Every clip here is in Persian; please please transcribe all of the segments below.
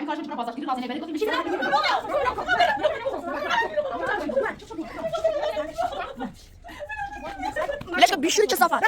کارش میتونه بازداشتگیری رازی نبره گفتیم بشین بلش کن بیشوری کثافت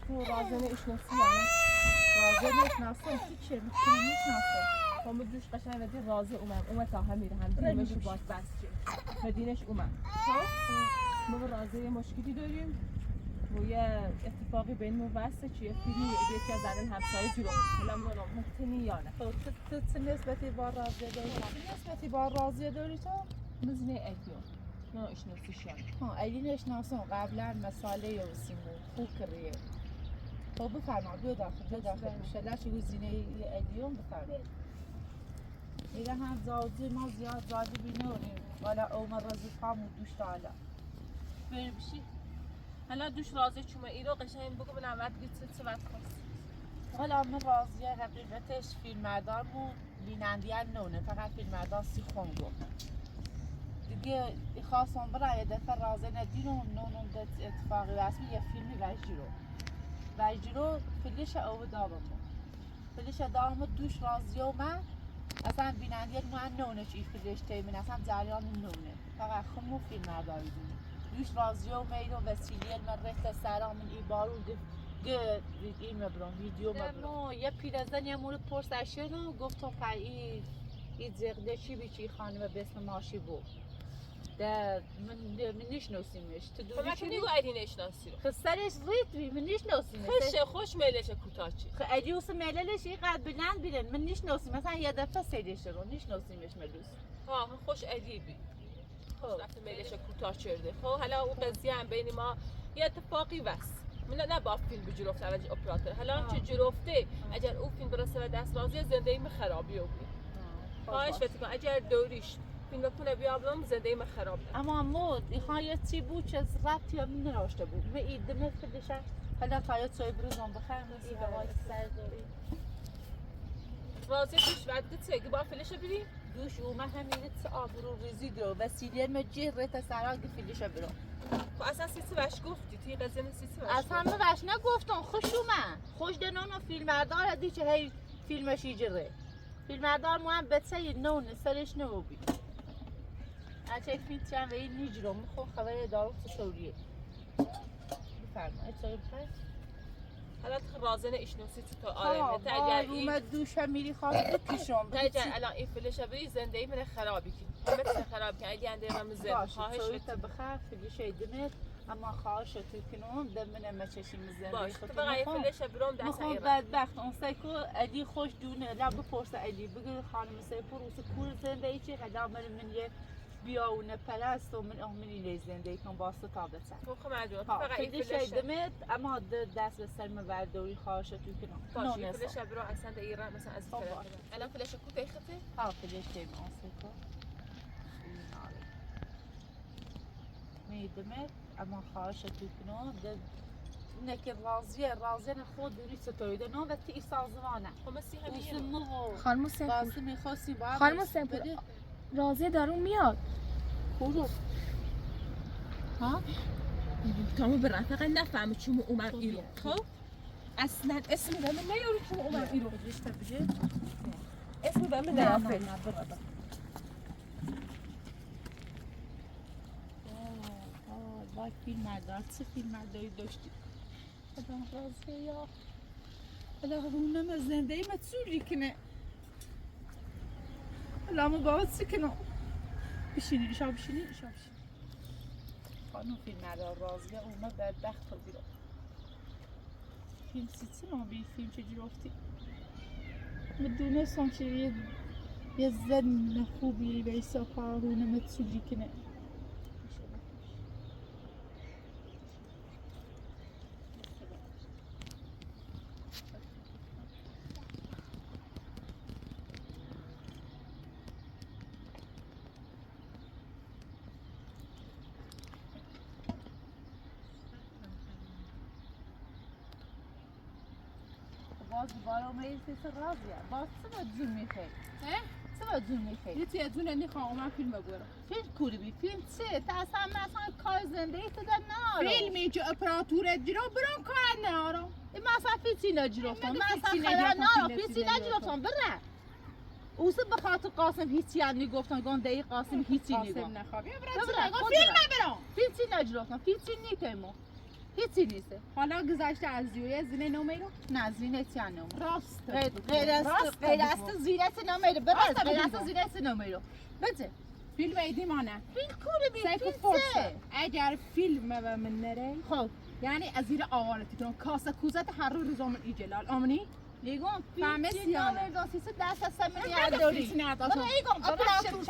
تو رازه نشناسی یعنی رازه نشناسم چی چه میتونی نشناسم فهم دوش قشنگ ودی رازه اومم تا همیره هم دیمش باش بس چه مدینش اومم ما رازه مشکلی داریم و یه اتفاقی بین ما واسه چیه فیلمی یکی از زن همسایه جلو حالا ما ممکنه یا نه تو چه نسبتی با رازه داری نسبتی با رازه داری تو مزنه ایتیو نه اشناسیش ها ایلی نشناسم قبلا مساله یوسیمو خوب کریه خب بفرما دو داخل میشه چه گزینه ایلیوم بفرما ایره هم زاوزی ما زیاد زادی بینونیم والا اومد رازی فامو دوش تالا بریم بشی حالا دوش رازی چومه ایرو قشنگ بگو من اول گیت وقت خواست حالا من رازی حقیقتش فیلمبردارمون بینندیه نونه فقط فیلمبردار سیخون گفت دیگه خواستم برای یه دفعه رازه ندیرم نونم ده اتفاقی رسمی یه فیلمی وجیرو فیلش او دارم دوش رازی و من اصلا بینندیه من نونه چی فیلش تیمین اصلا جریان نونه فقط خمو فیلم نداری دوش رازی و میرو وسیلیل من رهت سرام من ایبارو این مبرم ویدیو مبرم یه پیرزن یه مورد پرسشه رو گفت تو پایی این زغده چی بیچی خانم به اسم ماشی بود ده من نشناسیمش تو دوری چی بگو ایدی نشناسی رو خسرش ریت من نشناسیمش خوش میلش کوتاچی ایدی اوس میلش این قد بلند بیرن من نشناسیم مثلا یه دفعه سیدش رو نشناسیمش ملوس ها خوش ایدی بی خوش رفت میلش کوتاه چرده خب حالا اون قضیه هم بین ما یه اتفاقی وست من نه با فیلم بجرفت اوج اپراتور حالا چه جرفته اگر اون فیلم برسه به دست رازی زندگی من خرابی بود خواهش بتکن اگر دوریش فیلم کنه بیابلم زندگی من خراب نه اما مود ایخوان یه چی بود چه ربطی هم نراشته بود من ایدمه فیلشه حالا تایید سوی بروزم بخرم این هوای سرداری رازی دوش ودت سگی با فیلشه بریم دوش اومه همینه چه آبرو ریزی دو وسیله مجی ریت سراغ فیلشه برو خب اصلا سیسی وش گفتی توی قضیه سیسی وش اصلا من وش نگفتم خوش اومه خوش دنونو فیلمبردار هدی چه هی فیلمش ایجره فیلمبردار مو هم بچه نونه سرش نوبی اچه فیلم چند و این نیجرم خب خبر دارو سوریه بفرمایید چای بخیر حالا رازن اشناسی تو آره تاجر این دوش هم میری خواست پیشم تاجر الان این فیلشه بری زندگی من خرابی کی مثل خراب که اگه انده من زنده خواهش بخیر فیلش ایدمت اما خواهش تو کنون دمنه مچشی مزنده باش تو بقیه فیلشه برام دست ایران بدبخت اون سایکو علی خوش دونه لب بپرسه علی بگه خانم سیپور اوس کور زندگی چی خدا من یه بیاونه پرست و من اهمنی زندگی کنم واسه تا بسن خب مردم فقط این فیلش دمت اما دست به سر مبردوری خواهش تو کنم باشه فیلش برو اصلا در ایران مثلا از طرف الان فیلش کو تخته ها فیلش تیم آسیکو میدمت اما خواهش تو کنم نک راضیه خود دوری ستایده نه و تی سازمانه خانم سیپور خانم سیپور رازه دارون میاد کورو ها تامو برن فقط نفهمه چون اومد ایران خب اصلا اسم دم نیاری که اومد ایرو بجه اسم دم نه نه برو وای فیلم مردار چه فیلم مرداری داشتی خدا رازیه یا خدا رونم زنده ای متسولی کنه لامو باید سکنم بشینی شا بشینی خانم فیلم مردار رازیه اومد بدبخت رو بیرون فیلم سیتی ما بی فیلم چجور افتی مدونستم که یه زن خوبی به ایسا پارونه متسولی کنه باز بارا اومدی سیس رازیه باز چه باید جون میخوای؟ چه باید جون میخوای؟ یه تیه جونه نخواهم من فیلم بگورم فیلم کوری بی فیلم چه؟ تا اصلا کار زنده ای تو در نهارم فیلمی که اپراتورت جیرو برام کار نهارم این من اصلا فیلچی نجرفتم من اصلا خیلی نهارم فیلچی نجرفتم بره اوسه به خاطر قاسم هیچی هم نگفتم گنده ای قاسم هیچی نگفت قاسم نخواب یا فیلم نبرم فیلچی نجرفتم فیلچی نیتیمو هیچی نیسته حالا گذشته از زیویه زینه نو میرو؟ نه زینه چی نو راست غیر است زینت نو میرو ببرد غیر است زینت نو میرو بده فیلم ایدی مانه فیلم کوری بی فیلم اگر فیلم و من نره خب یعنی از زیر آوارتی کنم کاسه کوزت هر روز آمن ای جلال آمنی؟ لیگون فهمه سیانه داسیسه دست از سمینی بابا ایگون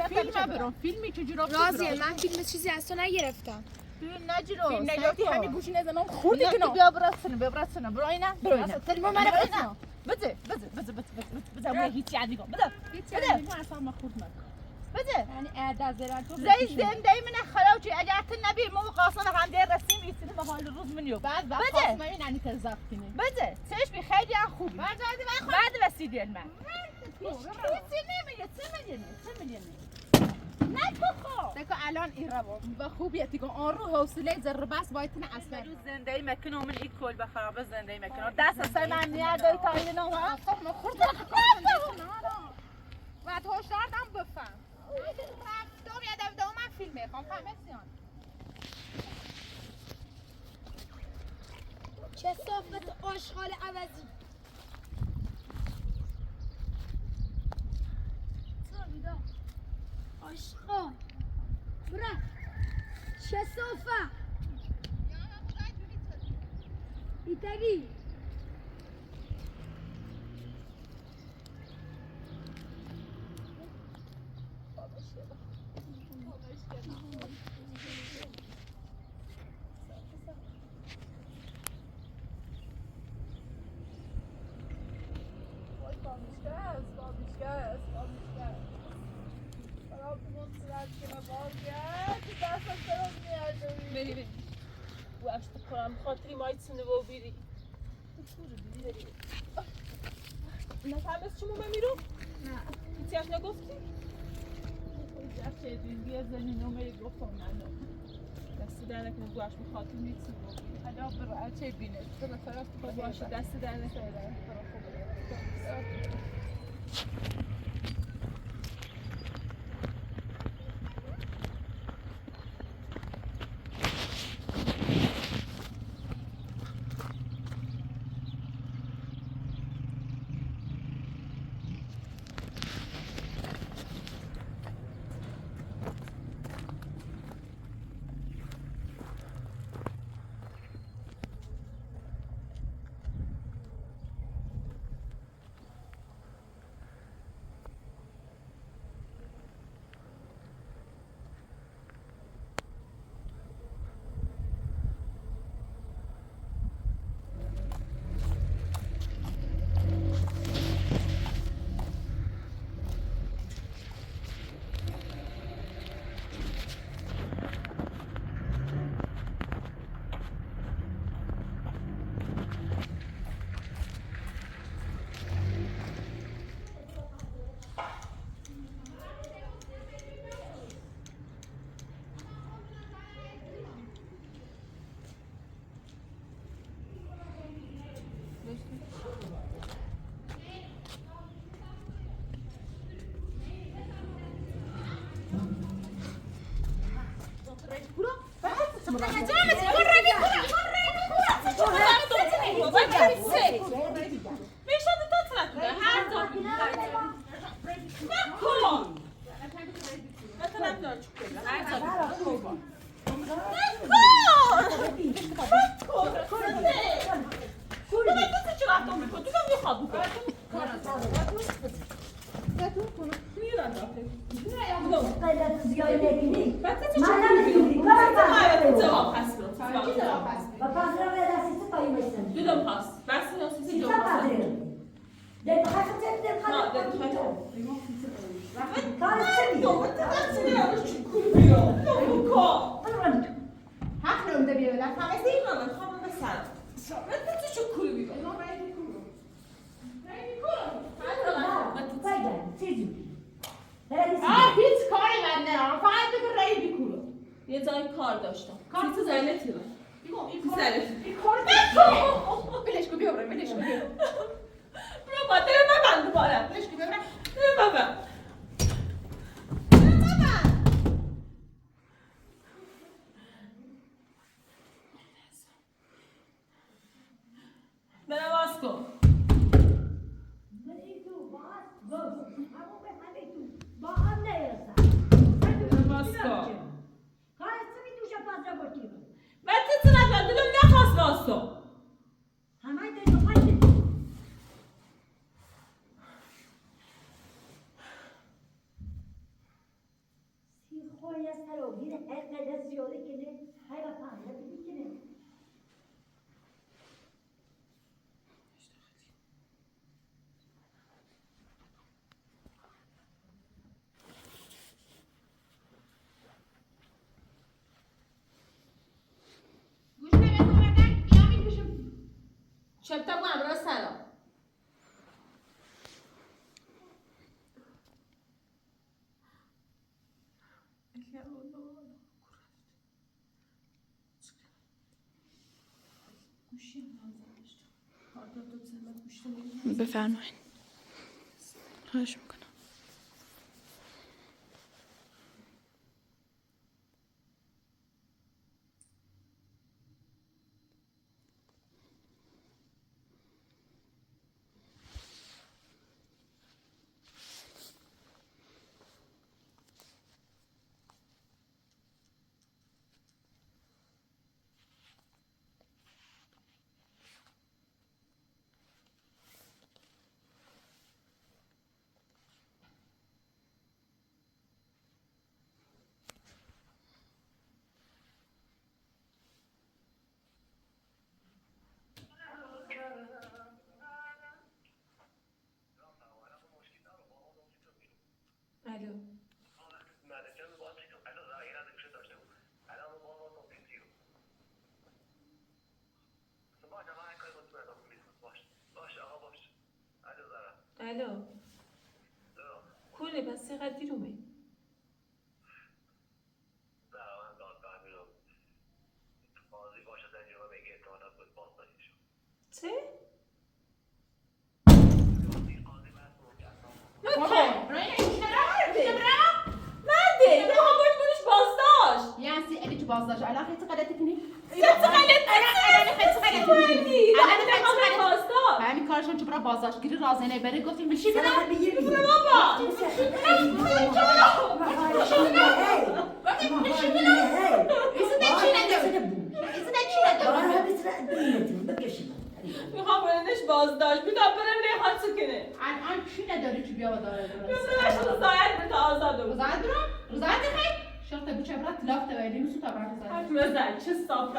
فیلم برام فیلمی چجور رفت رازیه من فیلم چیزی از تو نگرفتم فیلم نجرو فیلم نگرفتی همین گوشی نزنم خوردی کنم بیا برسونه برو اینا برو اینا فیلم منو بده من هیچی عادی گم بده من اصلا ما خورد نکن بده یعنی اعداد زران تو زي زنده من خلاوچی اگر تو نبی مو قاصنا هم دیر رسیم ایستیم به حال روز منیو بعد بده قاسم این یعنی تزاف کنه بده چش بی خیلی خوبی بعد بعد وسیدی من هیچی نمیگه چه میگه نه بخو دکو الان این رو با خوبیتی که آن رو حوصله ذره بس باید نه اصلا روز زنده مکنه من این کل به خرابه زنده مکنه دست از من نیاد دای تا این نو ما خورد و تو شاردم بفهم رفتم یه دو من فیلم میخوام فهمیدین چه صافت آشغال عوضی تو بیدا آشغال برا چه صافه ایتگی بری و اشت کنم خاطری مایت سنه و بیری نفهمست چمو میرو؟ نه هیچی اش نگفتی؟ چه بیا زنی نمره گفتم نه دست در نکنه گوش بخاطر نیست حالا برای چه بینه تو فرست خب باشه دست در نکنه مردم میکنه تو هم میخواد میکنه میرن داخل قیلت زیایی نگیری بچه چی من میگی؟ نمیدونی جواب پس رو و پس رو به دستی پایی میشن دودم پس بس ناسیسی چی جواب تا پس پدره دل بخواست دل نه بخواست دل کار چه میاد چی کوری بیام حق نمونده بیا بدن فهمیدی؟ من خواهم به سر من چه کوری بیام هیچ کاری من ندارم فقط بگو رای بیکولو یه جای کار داشتم کار تو زنه تیره این کار نکن بلش کن بیا برم بلش کن بیا برو با دل ببند دوباره بلش کن ببرم دل ببند برم باز کن بچه نکن دلم نخواست باز کن گوش نمیتون بدن یا میکشم شبتا کنم برای سلام بفرمایید خواهش میکنم الو الو کوله بس چقدر دیرومه چه؟ مرده یه همون کنش بازداشت یعنی الی تو بازداشت الان خیلی غلطی کنی همین کارشون چه برای بازداشت گیری رازنه بره گفتیم میشی برو بابا میخوام برندش بازداشت بیدار برم ریحان سکنه الان چی نداری که بیا داره بزرش روزایت به تا آزاده بود روزایت برم روزایت خیلی شرط بچه برات لافته ولی میسو تا برات حرف مزد چه صافه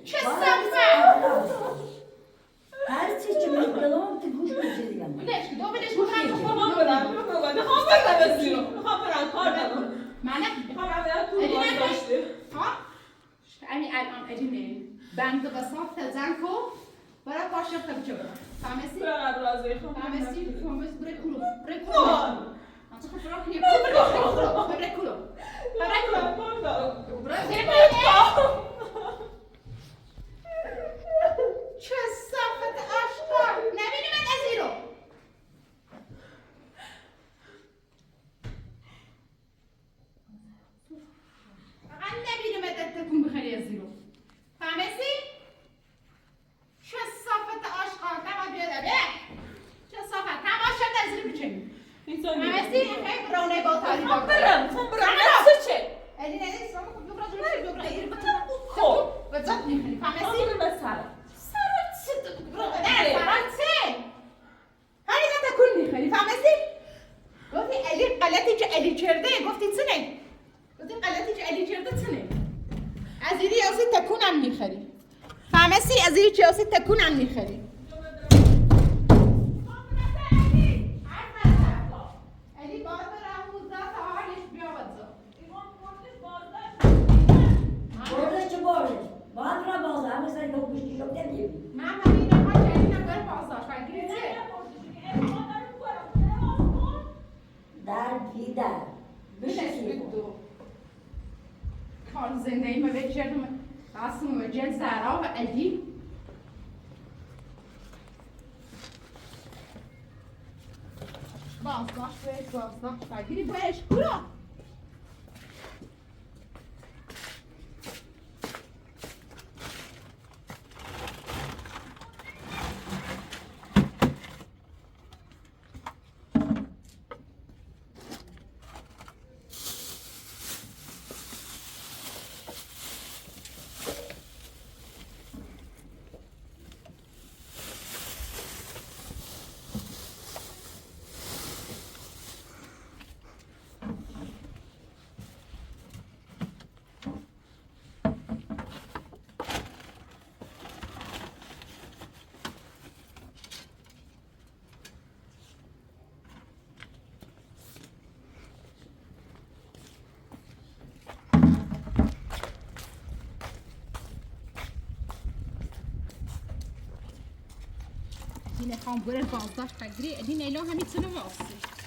چه صافه هرچی که میگم تو گوش می‌کنی. بلش دو بلش میخوام برم کار دارم معنی میخوام برم تو بازداشته همین الان ادینه بند و صاف زن کو برای پاشه خب چه برای فهمیدی برم رازی خب فهمیدی فهمیدی برای کلو برای کلو کار آنچه خب برای کلو برای کلو چه صافت اشکال نبینی من از ایرو فقط نبینی من تکون بخیری از ایرو فهمیدی؟ چه صافت اشکال نباید بیاده به چه صافت تماشا از ایرو بچنی فهمیدی؟ این خیلی برونه با تاریخ برم چه؟ ادینه تکونم میخری فهمستی از این چیاسی تکونم میخری علی باید برم 19 تا حالش بیاود بردش چه بردش؟ باید را بازه همه سری دو گوشتی شد نمیبینی من همین نخواه جدیدم بره بازداشت بگیری چه؟ در بی در بشکی کار زندگی ما به جرم قسم و جل زهرا و علی بازداشت بگیری بایش کورا این خام بره بازداشت بگیری علی نیلا همین سنو واسه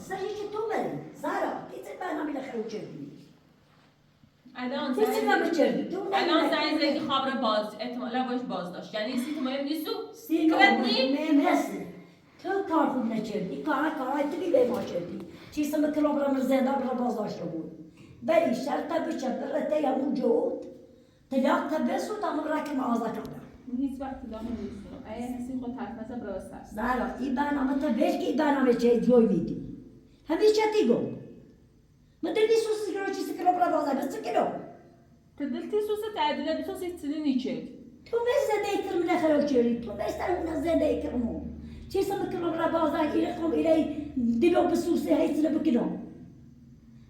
سرش تو بری زهرا دیگه برنامه بالاخره چردی الان زنگ زدی خواب رو باز احتمالا باش بازداشت یعنی سیت مهم نیستو مهم هستی تو کار خوب نکردی کارهای تو بی ما کردی چیزم کلام را زنده را بازداشته بود ولی شرطه بچه برته همون جود تلاق تبسو تا مبرک معاذ کردم هیچ وقت تلاق نمیستونم اگه هستی خود طرف نزد راست هست زهرا این برنامه تا بیش که این برنامه چه جوی میدی همیشه تی گو من دلی سوسی که رو چیزی کلام را بازه بس کلو تدلتی سوس تعدیله بیتون سیتسیلی نیچه تو زنده کرم نخرو چری تو اون زنده کرمو چیزم کلام را بازه ایره خم ایره دلو بسوسه هیچ بکنم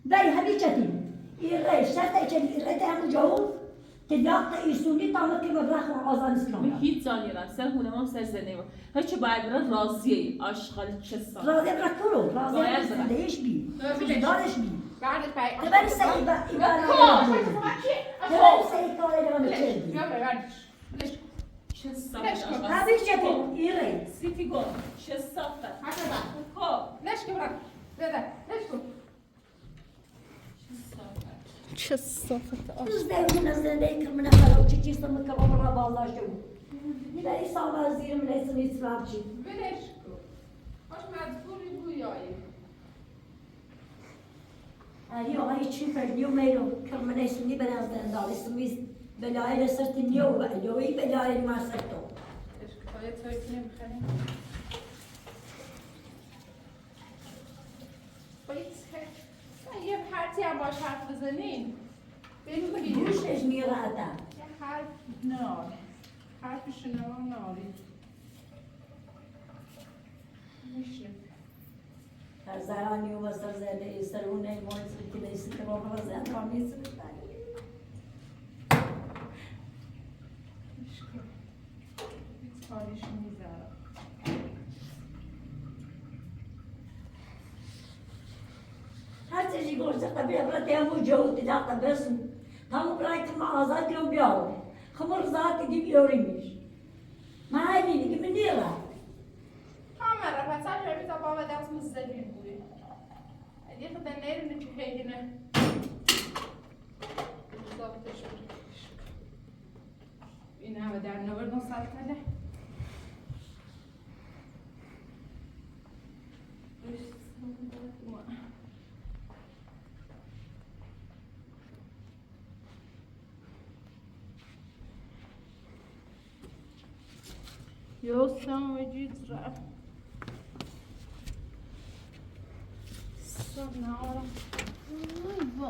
ولی همیشه تی ایره شرطه چه ایره همون جو تلاق ایسونی تامه که مبرخ و آزان اسلام هیچ زانیرم سر هونم سر زنده ما هرچه باید برای راضیه آشغال چه سال راضی برا کرو راضی برا زندهش بی دارش بی بعدش بای تبری سعی ایبا تبری سعی کاره دارم چردی چه صافت همیشه تی ایره سیتی گم چه صافت حتی بعد خب ليش كبرت؟ لا ليش كبرت؟ چه صافت آش روز دیگه نزدیک کرد من خلاص چی چیز میکردم را بازداشت بود. میبری سال زیر من اسمیت رابچی. ولش کن. باش مجبوری بویایی. آقای چی فردیو میرو کرد من اسمی بنازدن دال اسمیت بلای رسرتنیو و الهی بلای ماسرتو. اشکای توی نمیخریم. یه پرتی هم باش حرف بزنین بگی گوشش میراده یه حرف نار حرفش ناری میشه زرانی و مستر زده سرونه مویز که دیسی که با زده را میسه کاریش میذارم هر چیزی گوشت قبیله برای همو جو دیداخت بسم همو برای که معاذات رو بیاوری خمر ذاتی دی بیاریمیش ما هایی دیگه من نیره همه را پس هر جایی تا بابا دست مزدلی بوی اگه خدا نیرونه که هیگنه ضابطش بریش این همه در نوردن سلطنه Yosam vecitra. Sonra ora. Ay bu.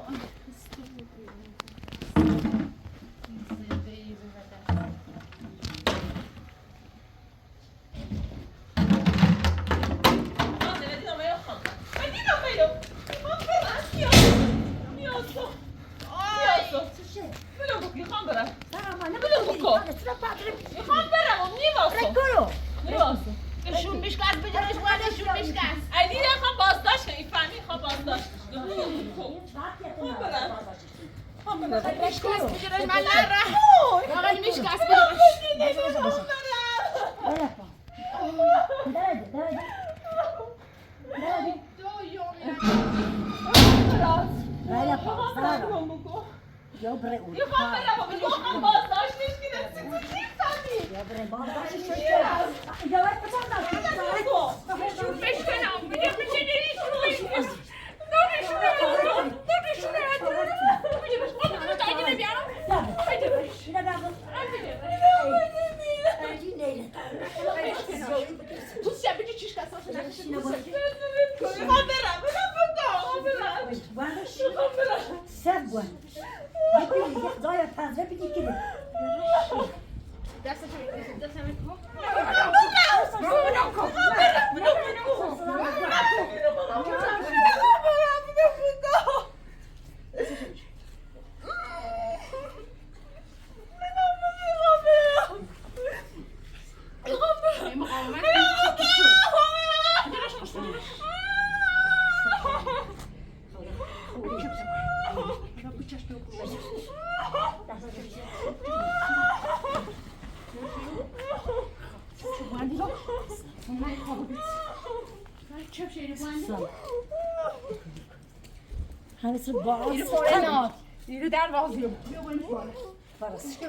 همه باز یه فوره ناد یه در وازی رو بیا باید فوره فرست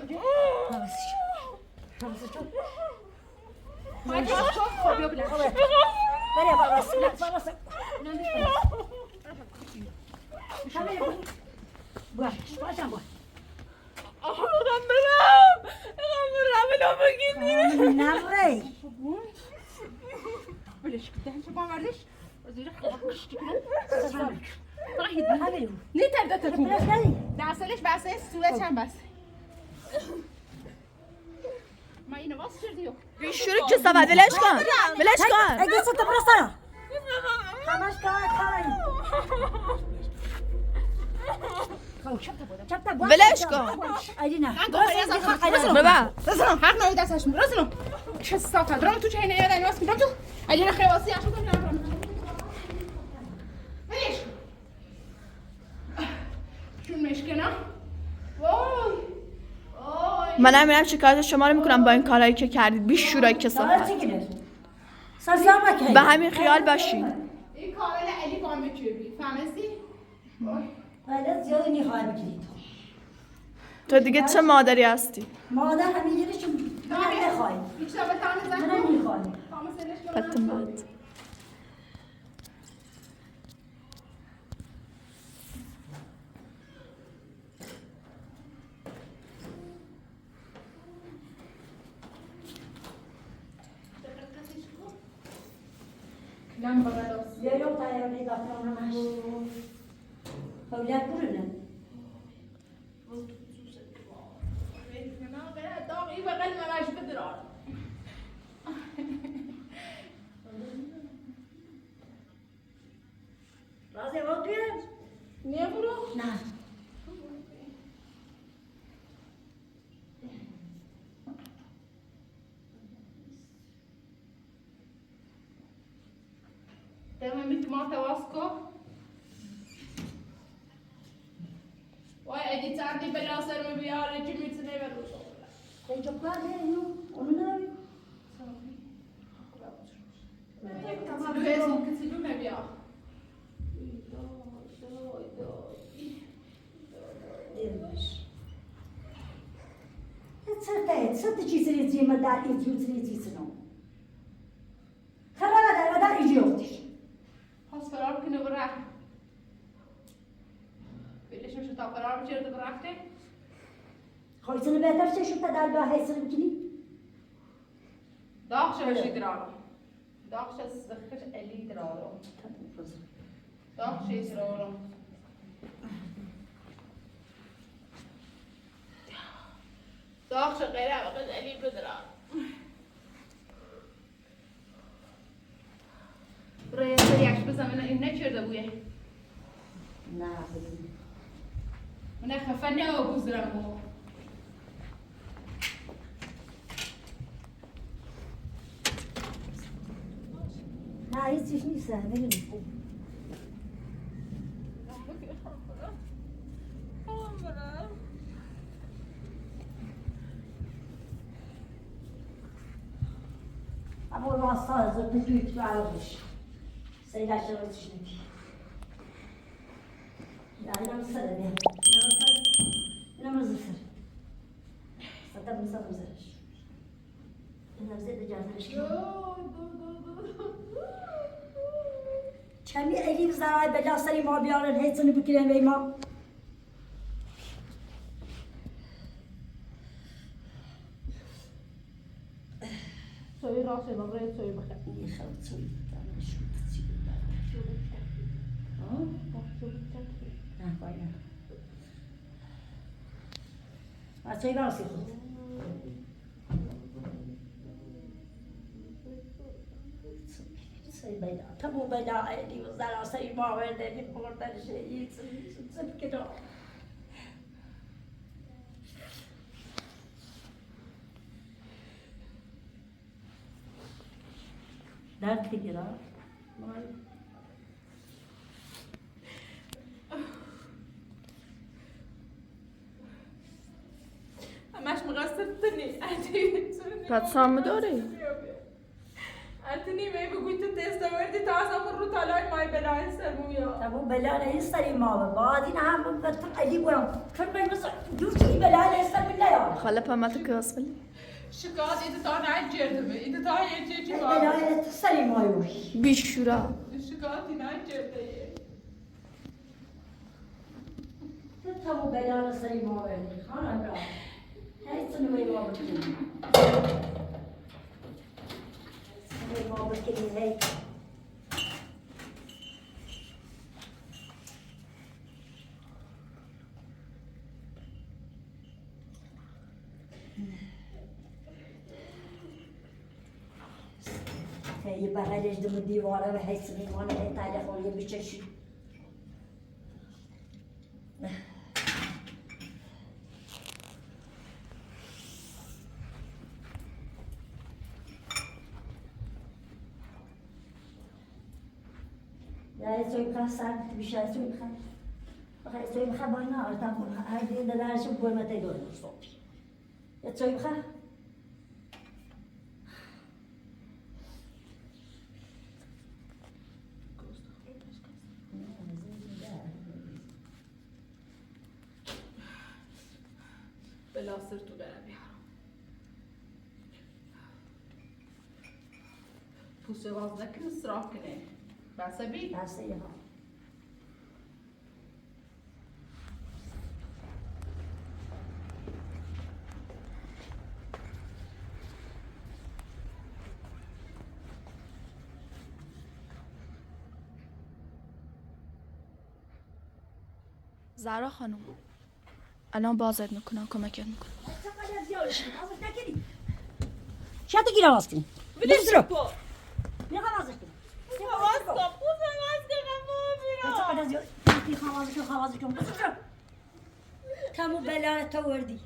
باید خب بیا بلند بله فرست باشم باید نمره بلش کدن چه باوردش زیر خواهش کنم نه تردت کن دستلش بسته سوه چند بسته ما اینو باز کردیو بیشوری که سبب ولش کن اگه ستا برسا همش کاری ولش کن ببر حق نوی دستش می رسلو چه صافت درام تو چه اینه یادم راست میدم تو اگه خواسی اشو کنم ولش کن چون مشکنم منم میرم شکایت شما رو میکنم با این کارهایی که کردید بیشورای کثافت به همین خیال باشین این کارا علی با میچوبی فهمیدی غلط زیادی میخوای بگیری تو دیگه چه مادری هستی؟ مادر همینجوری چون من نخوای هیچ تا به تانه زن من کن نمیخوای تامه سنش حتی ماد نم بغلاس یه رو تایاری داخل همش اولاد برونه داغی بغل مراش بدرار رازی با توی نه برو نه تمام ما تواسكو وای ادی تعدی بلا سر بیاره چی میتونه برو اینجا کار اینو اونو نداری تمام هزون کتیلو نبیا صرت چیزی ریزی ما در ایتیوت ریزی سنو خرابه در مدار ایجی اختیش پس فرار کنه برای بلش میشه تا فرار بچرده برافته خواهی سنو بهتر چه شد در باه حیث بکنی؟ داغش بشی درارو داغش از زخش الی درارو داغش درارو داغش غیره وقت الی بدرار برای سریعش بزن این نکرده بویه نه بگیم من خفه نه و بزرمو نه هیچ چیز نیست بگیم اما راستا از اون دویت رو علاقش سیلش رو تشنگی اینم سره بیا اینم روز سر ستا بمسا بمسرش اینم زیده جازرش کمی ایلی زرای بلا سری ما بیارن هیچونی بکنن بی ما سوی راسه بابره سوی بخیر یه خلط سوی بکنن شوت چی نه باید نه بچه راسی خود سوی بیدا تبو بیدا ایلی و زرا سری ما ورده بی بردن شیعی سوی کنو درد بگیرم همش مقصرتنی بعد سام داری؟ انتنی می بگوی تو دستاوردی تا از همون رو تالای مای بلای سرمویا تبو بلا نیستری ما بعد این هم بگفتم علی برم چون من مثلا دوستی بلا نیستم بلا یا خاله پامت که واسه شکایت ایده تا نجردمه ایده تا یه چی بلا نیستری ما یوش بیشورا شکایتی نجرده تبو بلا نیستری ما ولی خانم را هیچ نمی ما بکنیم نمی ما بکنیم هیچ یه بغلش دم دیواره و حیث میمانه هی تاله خوری بچشی یا سوی بخواه سرد بیشه سوی بخواه بخواه سوی بخواه باید نه آرتم هر دین دلارشم برمته دور صبح یا سوی بخواه بلاسر تو برم بیارم پوسته باز نکن اصراف کنه بسه بی؟ بسه ها زهرا خانم الان بازت میکنم کمکت میکنم شاید گیر آواز کنی بسرو بیا آواز کنی خواهازی کن بسرو تمو بلاره تو وردی